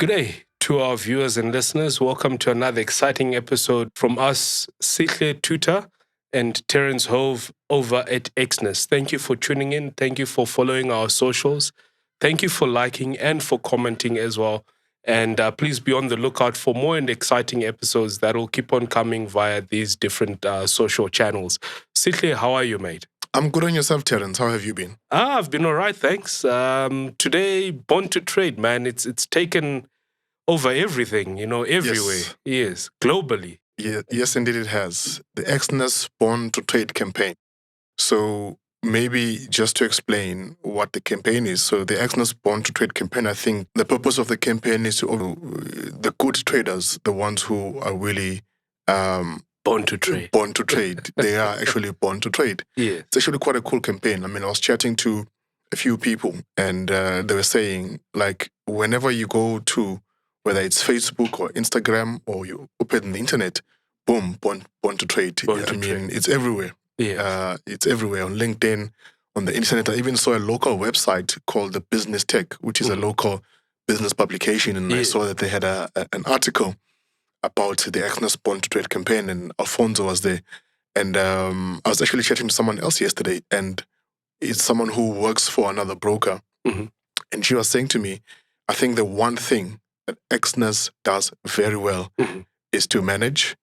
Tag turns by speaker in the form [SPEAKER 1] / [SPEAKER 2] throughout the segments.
[SPEAKER 1] Good day to our viewers and listeners. Welcome to another exciting episode from us, Sihle Tuta and Terence Hove over at Exness. Thank you for tuning in. Thank you for following our socials. Thank you for liking and for commenting as well. And please be on the lookout for more and exciting episodes that will keep on coming via these different social channels. Sihle, how are you, mate?
[SPEAKER 2] I'm good on yourself, Terence. How have you been?
[SPEAKER 1] I've been all right, thanks. Today, Born to Trade, man. It's taken over everything, everywhere. Yes, globally.
[SPEAKER 2] Yeah, yes, indeed it has. The Exness Born to Trade campaign. So maybe just to explain what the campaign is. So the Exness Born to Trade campaign, I think the purpose of the campaign is to the good traders, the ones who are really
[SPEAKER 1] Born to trade.
[SPEAKER 2] Born to trade. They are actually born to trade.
[SPEAKER 1] Yeah.
[SPEAKER 2] It's actually quite a cool campaign. I mean, I was chatting to a few people and they were saying, like, whenever you go to, whether it's Facebook or Instagram or you open the internet, boom, born to trade. It's everywhere.
[SPEAKER 1] Yeah.
[SPEAKER 2] It's everywhere on LinkedIn, on the internet. I even saw a local website called the Business Tech, which is a local business publication. And I saw that they had an article about the Exness Born to Trade campaign, and Alfonso was there. And I was actually chatting to someone else yesterday, and it's someone who works for another broker.
[SPEAKER 1] Mm-hmm.
[SPEAKER 2] And she was saying to me, I think the one thing that Exness does very well is to manage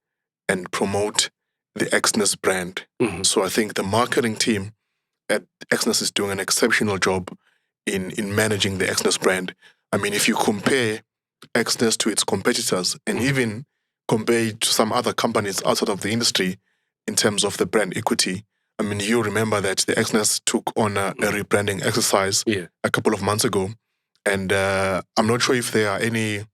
[SPEAKER 2] and promote the Exness brand.
[SPEAKER 1] Mm-hmm.
[SPEAKER 2] So I think the marketing team at Exness is doing an exceptional job in managing the Exness brand. I mean, if you compare Exness to its competitors and even compare it to some other companies outside of the industry in terms of the brand equity, I mean, you remember that the Exness took on a rebranding exercise a couple of months ago. And I'm not sure if there are any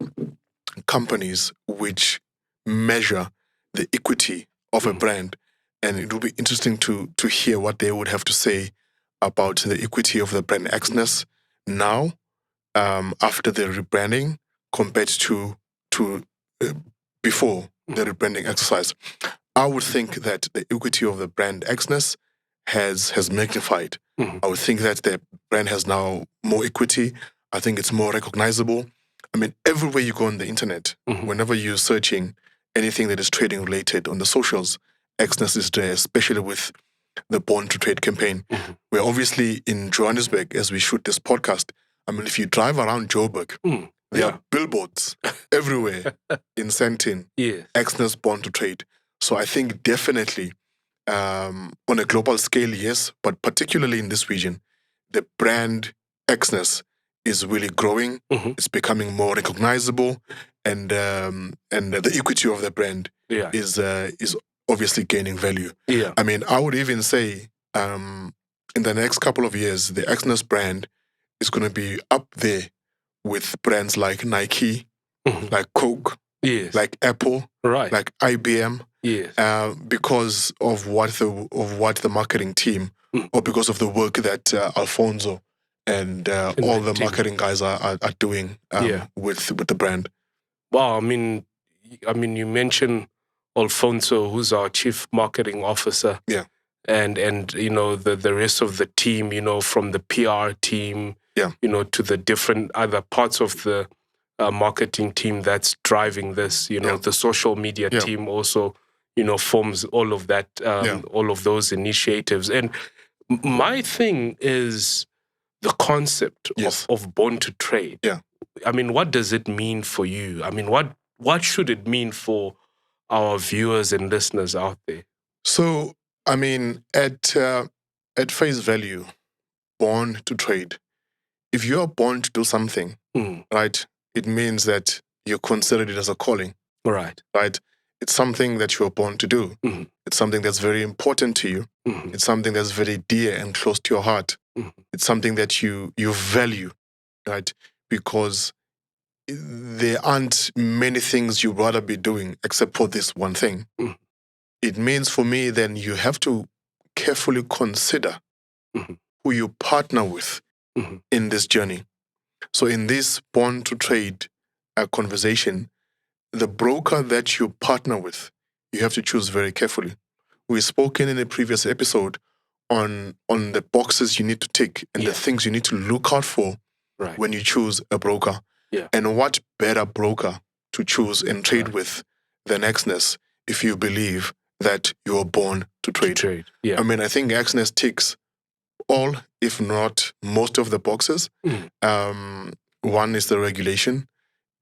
[SPEAKER 2] companies which measure the equity of a brand. And it will be interesting to hear what they would have to say about the equity of the brand Exness now, after the rebranding, compared to before the rebranding exercise. I would think that the equity of the brand Exness has magnified. I would think that the brand has now more equity. I think it's more recognizable. I mean, everywhere you go on the internet, whenever you're searching anything that is trading related on the socials, Exness is there, especially with the Born to Trade campaign. We're obviously in Johannesburg as we shoot this podcast. I mean, if you drive around Joburg, there are billboards everywhere in Sentin, Exness Born to Trade. So I think definitely on a global scale, yes, but particularly in this region, the brand Exness is really growing. It's becoming more recognizable, and the equity of the brand is obviously gaining value. I mean, I would even say in the next couple of years, the Exness brand is going to be up there with brands like Nike, like Coke, like Apple, like IBM, because of what the marketing team, or because of the work that Alfonso and all the marketing guys are doing with the brand.
[SPEAKER 1] Wow, I mean, you mentioned Alfonso, who's our chief marketing officer.
[SPEAKER 2] Yeah.
[SPEAKER 1] And the rest of the team, from the PR team, to the different other parts of the marketing team that's driving this, the social media team also, forms all of that, all of those initiatives. And my thing is the concept of Born to Trade.
[SPEAKER 2] Yeah.
[SPEAKER 1] I mean, what does it mean for you? I mean, what should it mean for our viewers and listeners out there?
[SPEAKER 2] So, I mean, at face value, born to trade. If you are born to do something, right, it means that you consider it as a calling.
[SPEAKER 1] Right.
[SPEAKER 2] Right? It's something that you're born to do. It's something that's very important to you. It's something that's very dear and close to your heart. It's something that you value, right? Because there aren't many things you'd rather be doing except for this one thing. It means for me, then you have to carefully consider who you partner with in this journey. So in this Born to Trade conversation, the broker that you partner with, you have to choose very carefully. We've spoken in a previous episode on the boxes you need to tick and the things you need to look out for when you choose a broker.
[SPEAKER 1] Yeah.
[SPEAKER 2] And what better broker to choose and trade with than Exness if you believe that you're born to trade?
[SPEAKER 1] Yeah.
[SPEAKER 2] I mean, I think Exness ticks all, if not most of the boxes. One is the regulation,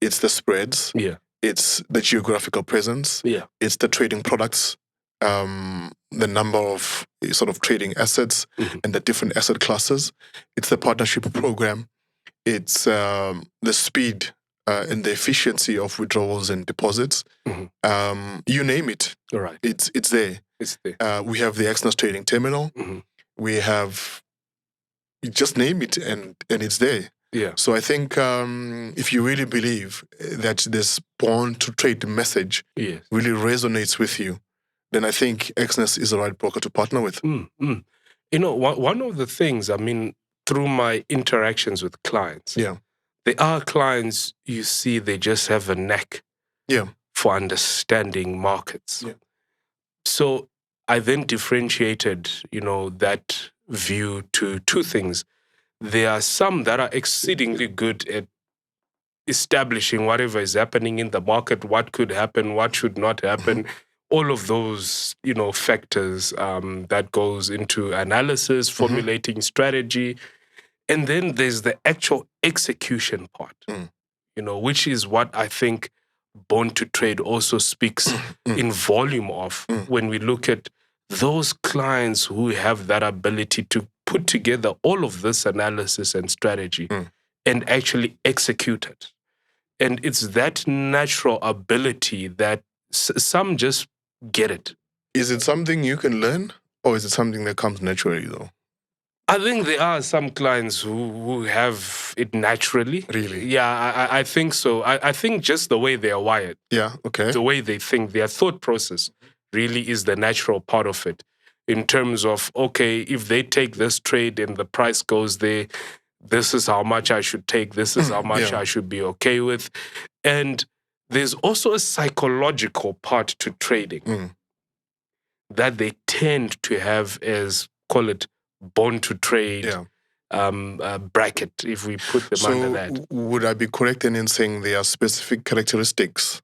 [SPEAKER 2] it's the spreads,
[SPEAKER 1] Yeah.
[SPEAKER 2] it's the geographical presence,
[SPEAKER 1] Yeah.
[SPEAKER 2] it's the trading products, the number of sort of trading assets and the different asset classes. It's the partnership program. It's the speed and the efficiency of withdrawals and deposits. You name it.
[SPEAKER 1] All right.
[SPEAKER 2] It's there.
[SPEAKER 1] It's there.
[SPEAKER 2] We have the Exness Trading Terminal. We have, you just name it, and it's there.
[SPEAKER 1] Yeah.
[SPEAKER 2] So I think if you really believe that this born to trade message really resonates with you, then I think Exness is the right broker to partner with.
[SPEAKER 1] You know, one of the things, I mean, through my interactions with clients, there are clients you see they just have a knack for understanding markets. So I then differentiated, you know, that view to two things. There are some that are exceedingly good at establishing whatever is happening in the market, what could happen, what should not happen, all of those, you know, factors that goes into analysis, formulating strategy. And then there's the actual execution part, you know, which is what I think Born to Trade also speaks in volume of when we look at those clients who have that ability to put together all of this analysis and strategy and actually execute it. And it's that natural ability that some just get it.
[SPEAKER 2] Is it something you can learn, or is it something that comes naturally, though?
[SPEAKER 1] I think there are some clients who have it naturally.
[SPEAKER 2] Really?
[SPEAKER 1] Yeah, I think so. I think just the way they are wired.
[SPEAKER 2] Yeah, okay.
[SPEAKER 1] The way they think, their thought process really is the natural part of it. In terms of, okay, if they take this trade and the price goes there, this is how much I should take, this is how much I should be okay with. And there's also a psychological part to trading that they tend to have as, call it, born to trade bracket, if we put them under that.
[SPEAKER 2] Would I be correct in saying there are specific characteristics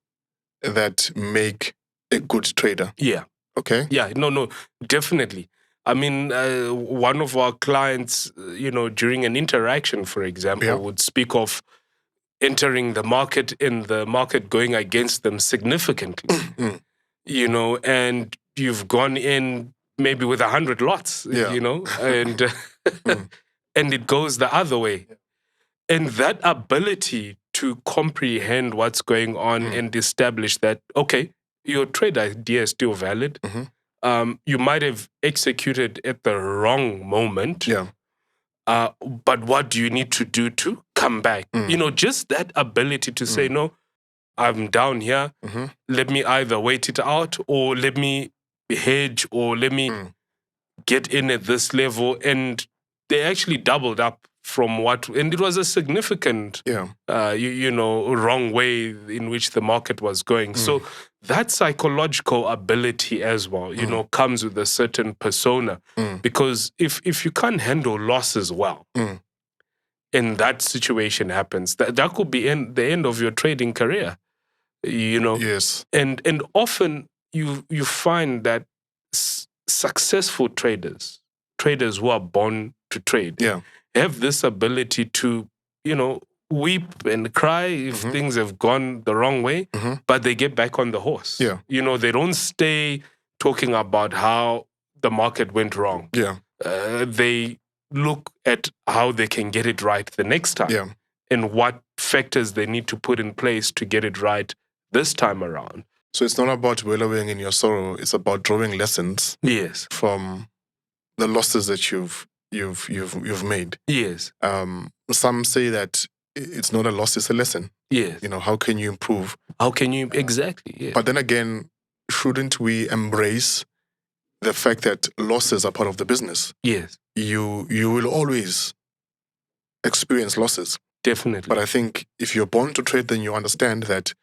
[SPEAKER 2] that make a good trader?
[SPEAKER 1] Yeah.
[SPEAKER 2] Okay.
[SPEAKER 1] Yeah, no, definitely. I mean, one of our clients, you know, during an interaction, for example, would speak of entering the market and the market going against them significantly, you know, and you've gone in maybe with 100 lots, you know, and and it goes the other way. And that ability to comprehend what's going on and establish that, okay, your trade idea is still valid. You might have executed at the wrong moment. But what do you need to do to come back? You know, just that ability to say, no, I'm down here. Let me either wait it out, or let me hedge, or let me get in at this level. And they actually doubled up from what, and it was a significant, you know, wrong way in which the market was going. So that psychological ability as well, you know, comes with a certain persona. Because if you can't handle losses well, and that situation happens, that could be the end of your trading career, you know.
[SPEAKER 2] Yes.
[SPEAKER 1] And often you find that successful traders who are born to trade, have this ability to, you know, weep and cry if things have gone the wrong way, but they get back on the horse. You know, they don't stay talking about how the market went wrong. They look at how they can get it right the next time and what factors they need to put in place to get it right this time around.
[SPEAKER 2] So it's not about wallowing in your sorrow. It's about drawing lessons from the losses that you've made. Some say that it's not a loss, it's a lesson. You know, how can you improve?
[SPEAKER 1] How can you exactly?
[SPEAKER 2] But then again, shouldn't we embrace the fact that losses are part of the business? You will always experience losses.
[SPEAKER 1] Definitely.
[SPEAKER 2] But I think if you're born to trade, then you understand that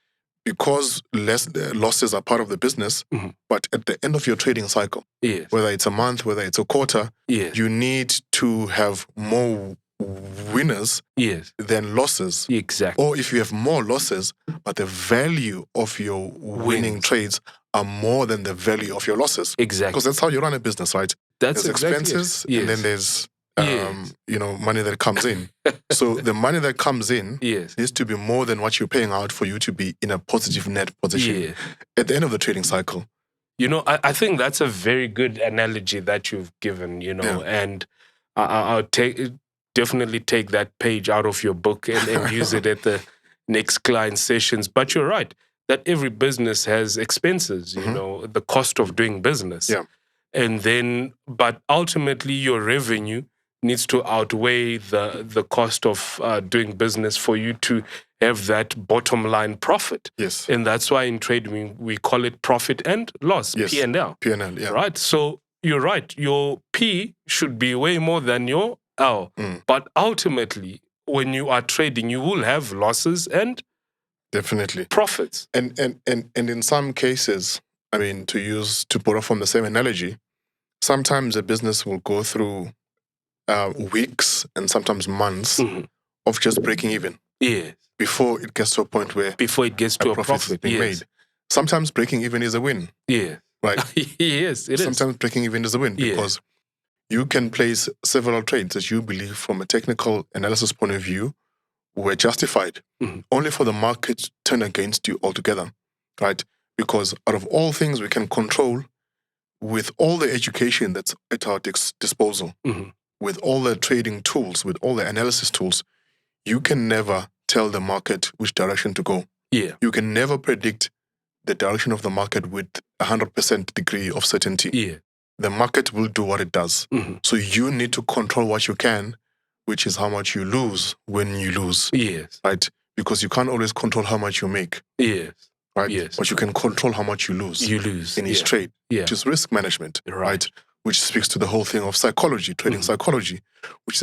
[SPEAKER 2] because losses are part of the business, but at the end of your trading cycle, whether it's a month, whether it's a quarter, you need to have more winners
[SPEAKER 1] Yes.
[SPEAKER 2] than losses.
[SPEAKER 1] Exactly.
[SPEAKER 2] Or if you have more losses, but the value of your winning
[SPEAKER 1] Wins.
[SPEAKER 2] trades are more than the value of your losses.
[SPEAKER 1] Exactly.
[SPEAKER 2] Because that's how you run a business, right?
[SPEAKER 1] That's
[SPEAKER 2] There's
[SPEAKER 1] exactly
[SPEAKER 2] expenses,
[SPEAKER 1] it. Yes.
[SPEAKER 2] and then there's
[SPEAKER 1] Yes.
[SPEAKER 2] money that comes in. So the money that comes in
[SPEAKER 1] Yes.
[SPEAKER 2] needs to be more than what you're paying out for you to be in a positive net position
[SPEAKER 1] Yeah.
[SPEAKER 2] at the end of the trading cycle.
[SPEAKER 1] You know, I think that's a very good analogy that you've given, you know, and I'll definitely take that page out of your book and use it at the next client sessions. But you're right that every business has expenses, you know, the cost of doing business.
[SPEAKER 2] Yeah.
[SPEAKER 1] And then, but ultimately your revenue needs to outweigh the cost of doing business for you to have that bottom line profit.
[SPEAKER 2] Yes.
[SPEAKER 1] And that's why in trading we call it profit and loss,
[SPEAKER 2] Yes.
[SPEAKER 1] P&L.
[SPEAKER 2] P&L, yeah.
[SPEAKER 1] Right? So you're right. Your P should be way more than your L. But ultimately, when you are trading, you will have losses and
[SPEAKER 2] definitely
[SPEAKER 1] profits.
[SPEAKER 2] And in some cases, I mean, to borrow from the same analogy, sometimes a business will go through weeks and sometimes months of just breaking even.
[SPEAKER 1] Yes.
[SPEAKER 2] Before it gets to a point where
[SPEAKER 1] it gets to a profit
[SPEAKER 2] is being
[SPEAKER 1] yes.
[SPEAKER 2] made. Sometimes breaking even is a win.
[SPEAKER 1] Yeah.
[SPEAKER 2] Right?
[SPEAKER 1] Yes, it
[SPEAKER 2] Sometimes breaking even is a win because you can place several trades that you believe from a technical analysis point of view were justified, only for the market to turn against you altogether, right? Because out of all things we can control, with all the education that's at our disposal, with all the trading tools, with all the analysis tools, you can never tell the market which direction to go.
[SPEAKER 1] Yeah.
[SPEAKER 2] You can never predict the direction of the market with 100% degree of certainty.
[SPEAKER 1] Yeah.
[SPEAKER 2] The market will do what it does. So you need to control what you can, which is how much you lose when you lose.
[SPEAKER 1] Yes.
[SPEAKER 2] Right? Because you can't always control how much you make.
[SPEAKER 1] Yes.
[SPEAKER 2] Right?
[SPEAKER 1] Yes.
[SPEAKER 2] But you can control how much you lose.
[SPEAKER 1] You lose.
[SPEAKER 2] In each trade.
[SPEAKER 1] Yeah.
[SPEAKER 2] Which is risk management.
[SPEAKER 1] Right.
[SPEAKER 2] Which speaks to the whole thing of psychology, trading psychology, which is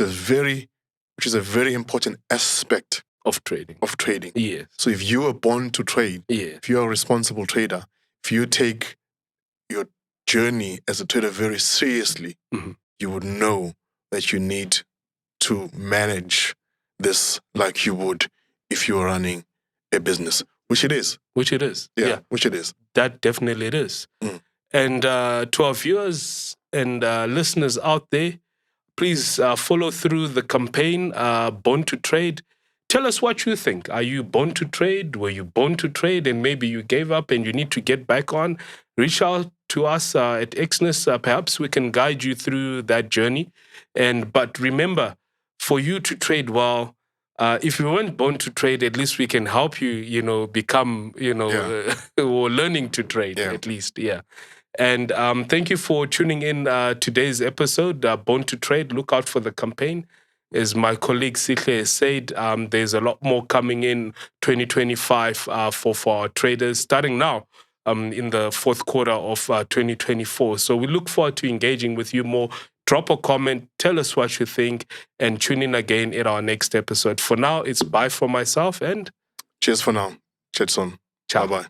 [SPEAKER 2] a very important aspect
[SPEAKER 1] of trading. Yes.
[SPEAKER 2] So if you are born to trade, if you are a responsible trader, if you take your journey as a trader very seriously, you would know that you need to manage this like you would if you were running a business, which it is. Yeah, which it is.
[SPEAKER 1] That definitely it is. And to our viewers and listeners out there, please follow through the campaign, Born to Trade. Tell us what you think. Are you born to trade? Were you born to trade and maybe you gave up and you need to get back on? Reach out to us at Exness. Perhaps we can guide you through that journey. But remember, for you to trade well, if you weren't born to trade, at least we can help you, become, or learning to trade at least. Yeah. And thank you for tuning in today's episode, Born to Trade. Look out for the campaign. As my colleague Sihle has said, there's a lot more coming in 2025 for our traders, starting now in the fourth quarter of 2024. So we look forward to engaging with you more. Drop a comment, tell us what you think, and tune in again at our next episode. For now, it's bye for myself and...
[SPEAKER 2] Cheers for now. Chetson.
[SPEAKER 1] Ciao.
[SPEAKER 2] Bye-bye.